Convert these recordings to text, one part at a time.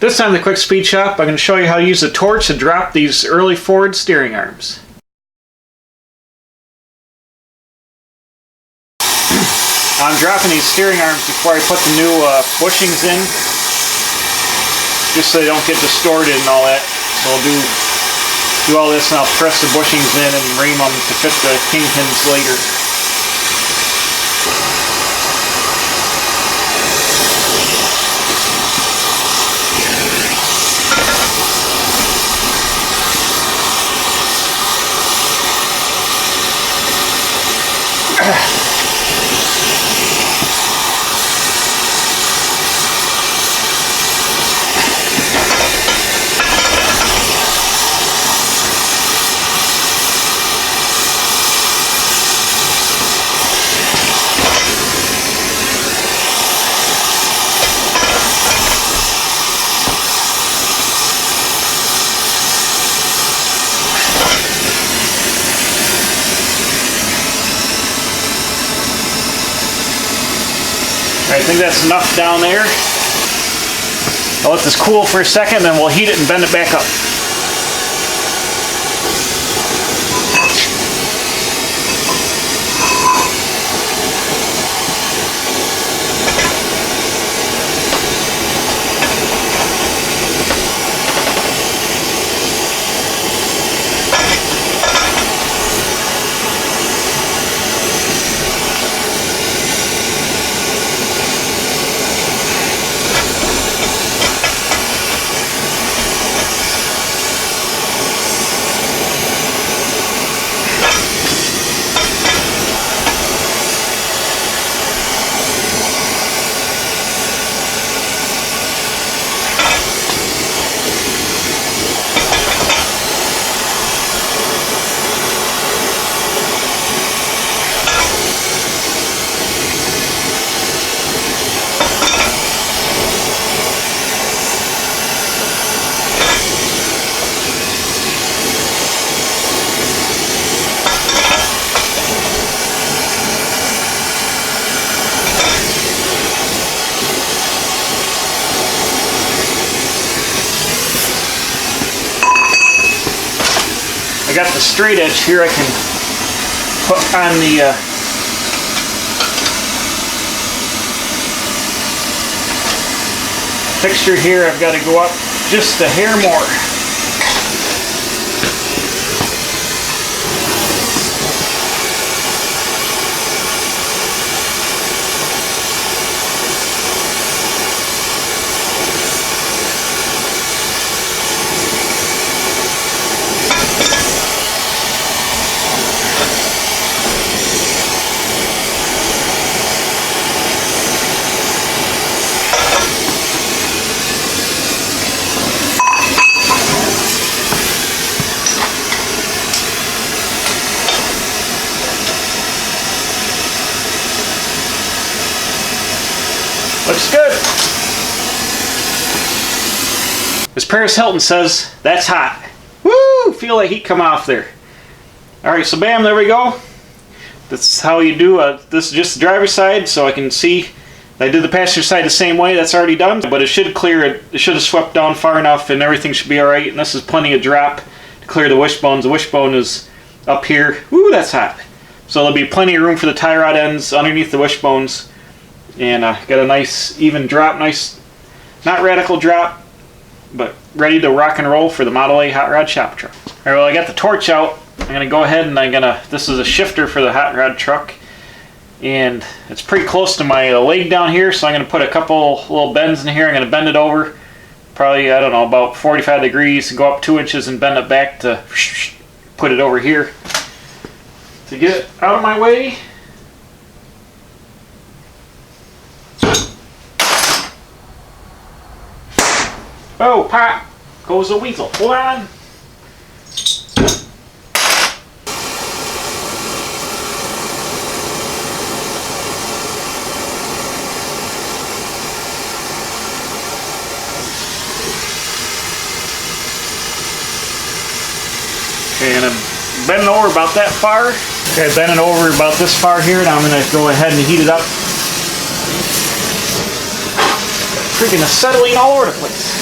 This time the Quick Speed Shop, I'm going to show you how to use the torch to drop these early Ford steering arms. I'm dropping these steering arms before I put the new bushings in, just so they don't get distorted and all that. So I'll do all this and I'll press the bushings in and ream them to fit the kingpins later. I think that's enough down there. I'll let this cool for a second, then we'll heat it and bend it back up. I got the straight edge here I can put on the fixture here. I've got to go up just a hair more. Looks good. As Paris Hilton says, that's hot. Woo! Feel that heat come off there. Alright, so bam, there we go. That's how you do this is just the driver's side, so I can see I did the passenger side the same way. That's already done, but it should clear it. It should have swept down far enough and everything should be alright. And this is plenty of drop to clear the wishbones. The wishbone is up here. Woo, that's hot. So there'll be plenty of room for the tie rod ends underneath the wishbones. And got a nice even drop, nice, not radical drop, but ready to rock and roll for the Model A hot rod shop truck. Alright, well I got the torch out. I'm going to go ahead and this is a shifter for the hot rod truck. And it's pretty close to my leg down here, so I'm going to put a couple little bends in here. I'm going to bend it over, probably, I don't know, about 45 degrees, and go up 2 inches and bend it back to put it over here. To get it out of my way. Oh, pop! Goes the weasel. Hold on. Okay, and I'm bending over about that far. Okay, bending over about this far here. Now I'm going to go ahead and heat it up. Freaking acetylene all over the place.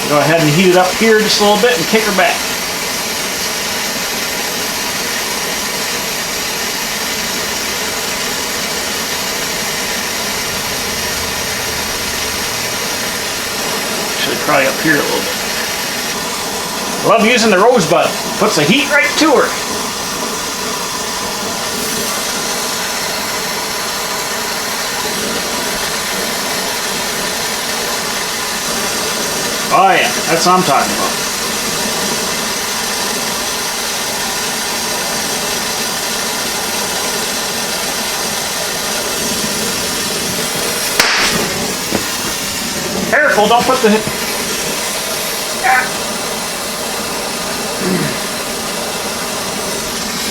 Go ahead and heat it up here just a little bit and kick her back. Actually, probably up here a little bit. I love using the rosebud. Puts the heat right to her. Oh yeah, that's what I'm talking about. Careful, don't put the...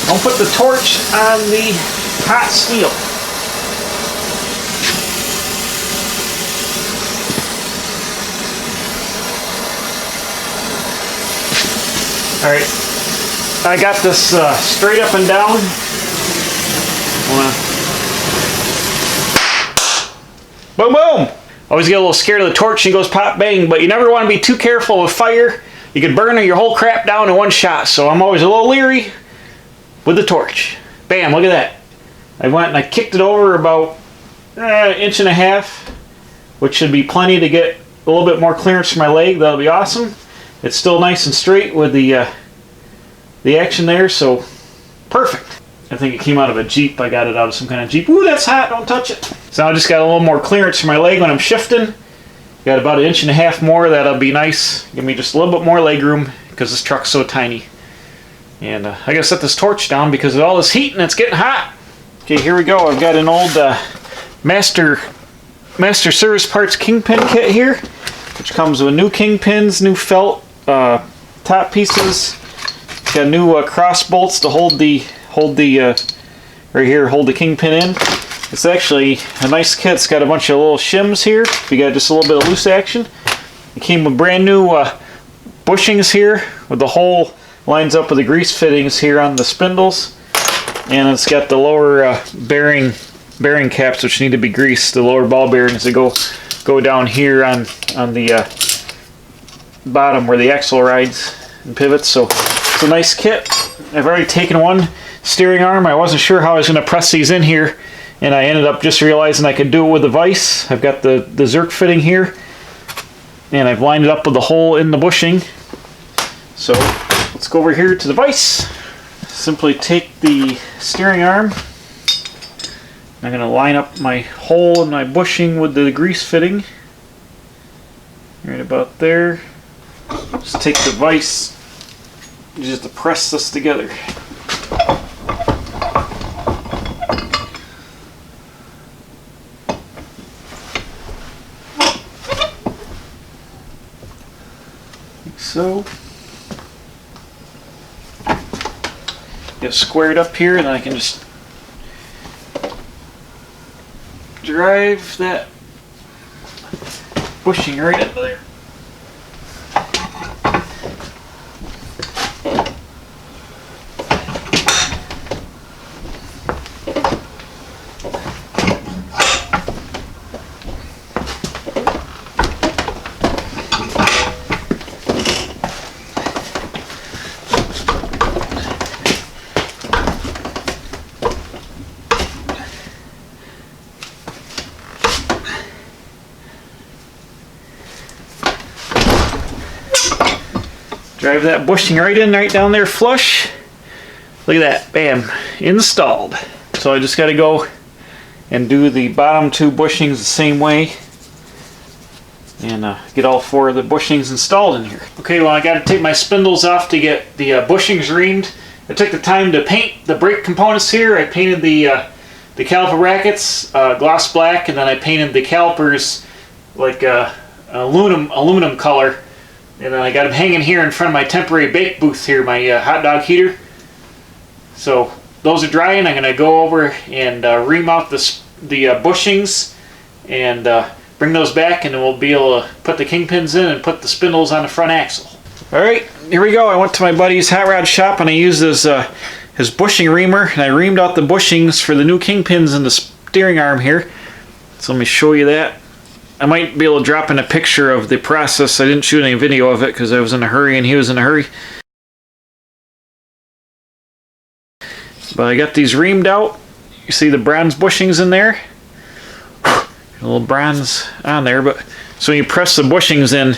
Don't put the torch on the hot steel. Alright, I got this straight up and down. Boom, boom! Always get a little scared of the torch and it goes pop bang, but you never want to be too careful with fire. You could burn your whole crap down in one shot, so I'm always a little leery with the torch. Bam, look at that. I went and I kicked it over about an inch and a half, which should be plenty to get a little bit more clearance for my leg. That'll be awesome. It's still nice and straight with the action there, so perfect. I think it came out of a Jeep. I got it out of some kind of Jeep. Ooh, that's hot, don't touch it. So I just got a little more clearance for my leg when I'm shifting. Got about an inch and a half more. That'll be nice. Give me just a little bit more leg room because this truck's so tiny. And I gotta set this torch down because of all this heat and it's getting hot. Okay, here we go. I've got an old Master Service Parts kingpin kit here, which comes with new kingpins, new felt top pieces. It's got new cross bolts to hold the right here, hold the kingpin in. It's actually a nice kit. It's got a bunch of little shims here. You got just a little bit of loose action. It came with brand new bushings here, with the hole lines up with the grease fittings here on the spindles, and it's got the lower bearing caps which need to be greased. The lower ball bearings that go down here on the bottom where the axle rides and pivots. So it's a nice kit. I've already taken one steering arm. I wasn't sure how I was going to press these in here, and I ended up just realizing I could do it with a vise. I've got the Zerk fitting here, and I've lined it up with the hole in the bushing. So let's go over here to the vise. Simply take the steering arm. I'm going to line up my hole in my bushing with the grease fitting. Right about there. Just take the vise, just to press this together. Like so. Get squared up here, and then I can just drive that bushing right into there. Drive that bushing right in, right down there flush. Look at that, bam, installed. So I just got to go and do the bottom two bushings the same way and get all four of the bushings installed in here. Okay, well, I got to take my spindles off to get the bushings reamed. I took the time to paint the brake components here. I painted the caliper brackets gloss black, and then I painted the calipers like aluminum color. And then I got them hanging here in front of my temporary bake booth here, my hot dog heater. So those are drying. I'm going to go over and ream out the bushings and bring those back, and then we'll be able to put the kingpins in and put the spindles on the front axle. Alright, here we go. I went to my buddy's hot rod shop and I used his bushing reamer, and I reamed out the bushings for the new kingpins in the steering arm here. So let me show you that. I might be able to drop in a picture of the process. I didn't shoot any video of it because I was in a hurry and he was in a hurry. But I got these reamed out. You see the bronze bushings in there? A little bronze on there, but so when you press the bushings in,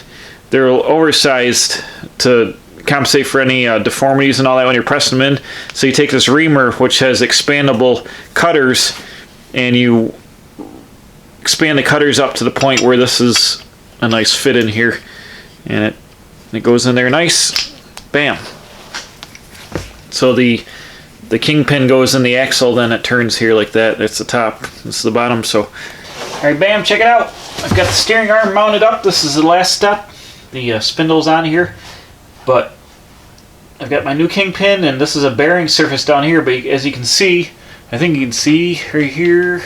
they're oversized to compensate for any deformities and all that when you're pressing them in. So you take this reamer, which has expandable cutters, and you expand the cutters up to the point where this is a nice fit in here, and it goes in there nice. Bam. So the kingpin goes in the axle, then it turns here like that. That's the top, this is the bottom. So alright, bam, check it out. I've got the steering arm mounted up. This is the last step. The spindle's on here, but I've got my new kingpin, and this is a bearing surface down here, but as you can see, I think you can see right here,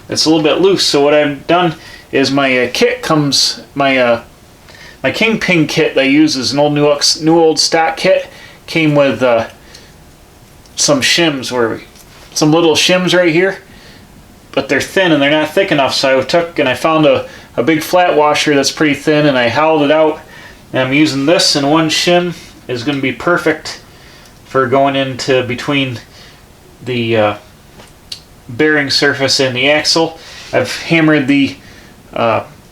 it's a little bit loose. So what I've done is my kit comes, my kingpin kit that I use is an new old stock kit, came with some shims, or some little shims right here, but they're thin and they're not thick enough. So I took and I found a big flat washer that's pretty thin, and I hollowed it out, and I'm using this, and one shim is going to be perfect for going into between the bearing surface and the axle. I've hammered the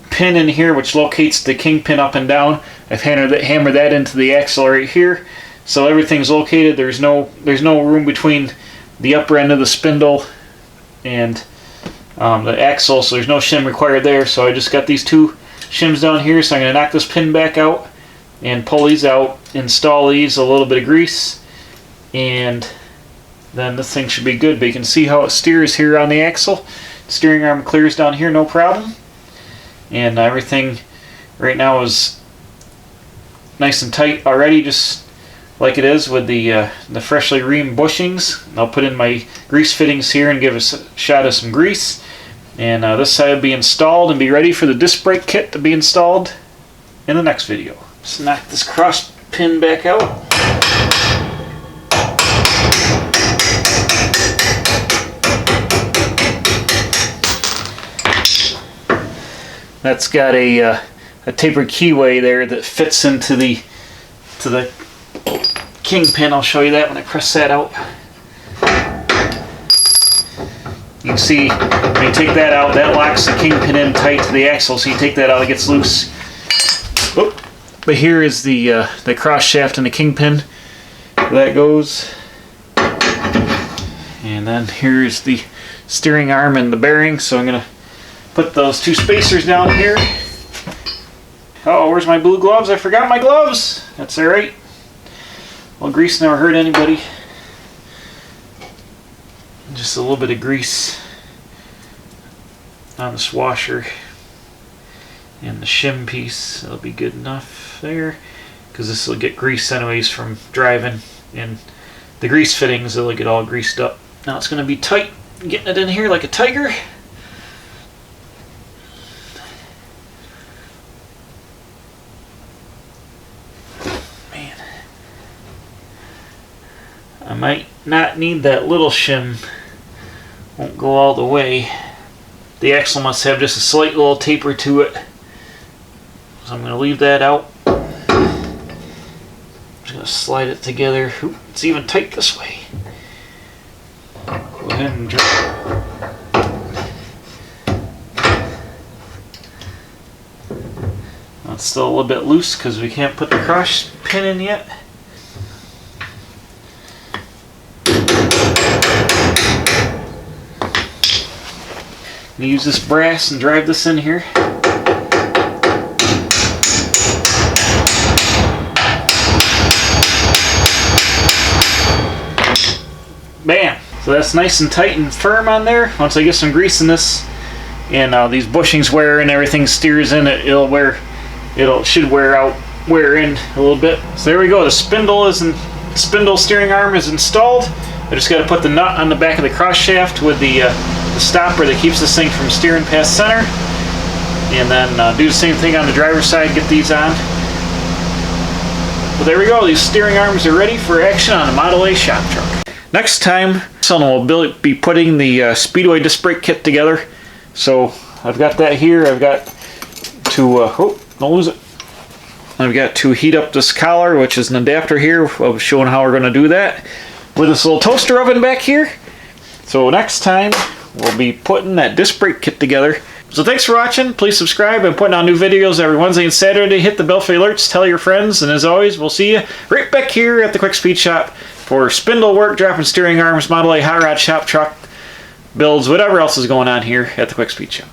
pin in here, which locates the kingpin up and down. I've hammered that into the axle right here, so everything's located. There's no room between the upper end of the spindle and the axle, so there's no shim required there. So I just got these two shims down here, so I'm going to knock this pin back out and pull these out, install these, a little bit of grease, and then this thing should be good. But you can see how it steers here on the axle. Steering arm clears down here, no problem, and everything right now is nice and tight already, just like it is with the freshly reamed bushings. I'll put in my grease fittings here and give a shot of some grease, and this side will be installed and be ready for the disc brake kit to be installed in the next video. Just knock this cross pin back out. That's got a tapered keyway there that fits into the kingpin. I'll show you that when I press that out. You can see when you take that out, that locks the kingpin in tight to the axle. So you take that out, it gets loose. Oop. But here is the cross shaft and the kingpin. That goes. And then here's the steering arm and the bearing. So I'm going to put those two spacers down here. Oh, where's my blue gloves? I forgot my gloves. That's alright. Well, grease never hurt anybody. Just a little bit of grease on this washer and the shim piece. That'll be good enough there, because this will get grease anyways from driving, and the grease fittings, it'll get all greased up. Now it's going to be tight, getting it in here like a tiger. Man, I might not need that little shim. Won't go all the way. The axle must have just a slight little taper to it, so I'm going to leave that out. I'm just going to slide it together. Oop, it's even tight this way. Go ahead and Well, it's still a little bit loose because we can't put the cross pin in yet. I'm going to use this brass and drive this in here. Bam! So that's nice and tight and firm on there. Once I get some grease in this, and these bushings wear and everything steers in it, should wear in a little bit. So there we go. The spindle steering arm is installed. I just got to put the nut on the back of the cross shaft with the stopper that keeps this thing from steering past center, and then do the same thing on the driver's side, get these on. But there we go, these steering arms are ready for action on a Model A shop truck. Next time, we'll be putting the Speedway disc brake kit together, so I've got that here. I've got to, oh, don't lose it. I've got to heat up this collar, which is an adapter here. I'll be showing how we're going to do that with this little toaster oven back here. So next time, we'll be putting that disc brake kit together. So thanks for watching. Please subscribe. I'm putting out new videos every Wednesday and Saturday. Hit the bell for alerts. Tell your friends. And as always, we'll see you right back here at the Quick Speed Shop for spindle work, dropping steering arms, Model A hot rod shop, truck builds, whatever else is going on here at the Quick Speed Shop.